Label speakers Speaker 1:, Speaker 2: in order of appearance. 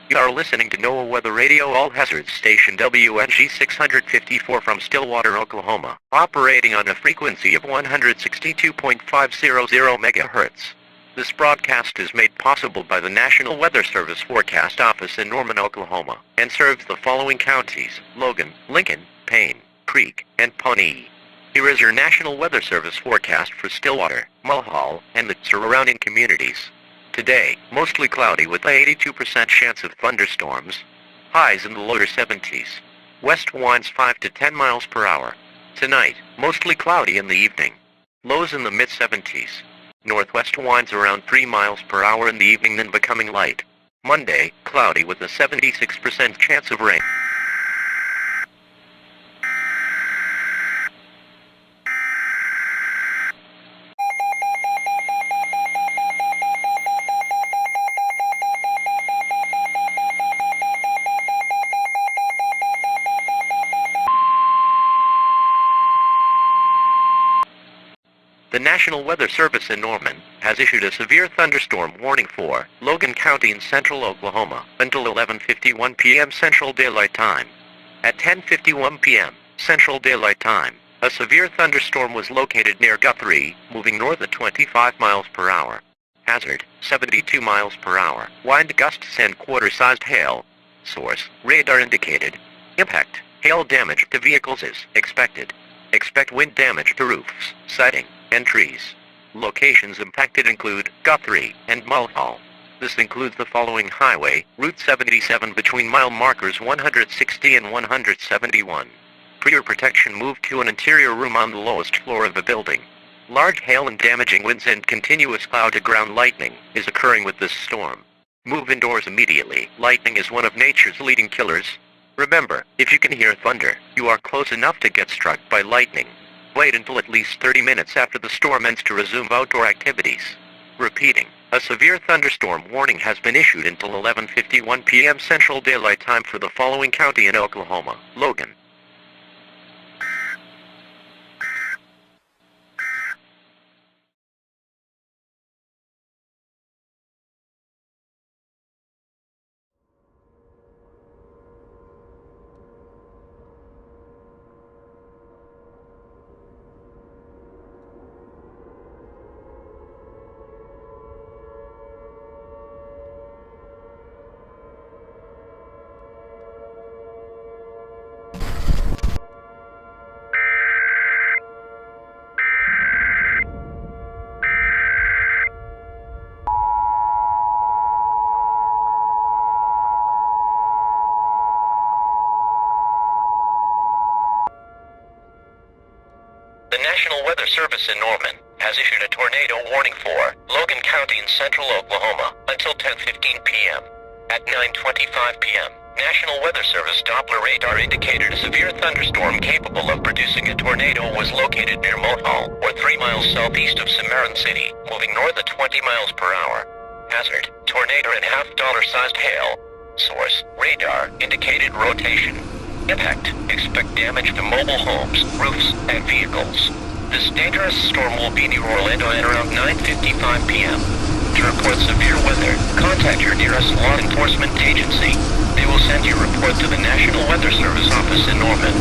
Speaker 1: You are listening to NOAA Weather Radio All Hazards Station WNG 654 from Stillwater, Oklahoma, operating on a frequency of 162.500 MHz. This broadcast is made possible by the National Weather Service Forecast Office in Norman, Oklahoma, and serves the following counties: Logan, Lincoln, Payne, Creek, and Pawnee. Here is your National Weather Service forecast for Stillwater, Mulhall, and the surrounding communities. Today, mostly cloudy with a 82% chance of thunderstorms. Highs in the lower 70s. West winds 5 to 10 miles per hour. Tonight, mostly cloudy in the evening. Lows in the mid-70s. Northwest winds around 3 miles per hour in the evening, then becoming light. Monday, cloudy with a 76% chance of rain. The National Weather Service in Norman has issued a severe thunderstorm warning for Logan County in central Oklahoma until 11:51 p.m. Central Daylight Time. At 10:51 p.m. Central Daylight Time, a severe thunderstorm was located near Guthrie, moving north at 25 miles per hour. Hazard, 72 miles per hour. Wind gusts and quarter-sized hail. Source, radar indicated. Impact, hail damage to vehicles is expected. Expect wind damage to roofs, siding, and trees. Locations impacted include Guthrie and Mulhall. This includes the following highway: Route 77 between mile markers 160 and 171. For your protection, move to an interior room on the lowest floor of the building. Large hail and damaging winds and continuous cloud-to-ground lightning is occurring with this storm. Move indoors immediately. Lightning is one of nature's leading killers. Remember, if you can hear thunder, you are close enough to get struck by lightning. Wait until at least 30 minutes after the storm ends to resume outdoor activities. Repeating, a severe thunderstorm warning has been issued until 11:51 p.m. Central Daylight Time for the following county in Oklahoma: Logan. The National Weather Service in Norman has issued a tornado warning for Logan County in central Oklahoma until 10:15 p.m. At 9:25 p.m., National Weather Service Doppler radar indicated a severe thunderstorm capable of producing a tornado was located near Mulhall, or 3 miles southeast of Cimarron City, moving north at 20 miles per hour. Hazard, tornado and half-dollar-sized hail. Source, radar indicated rotation. Impact, expect damage to mobile homes, roofs, and vehicles. This dangerous storm will be near Orlando at around 9:55 p.m. To report severe weather, contact your nearest law enforcement agency. They will send your report to the National Weather Service office in Norman.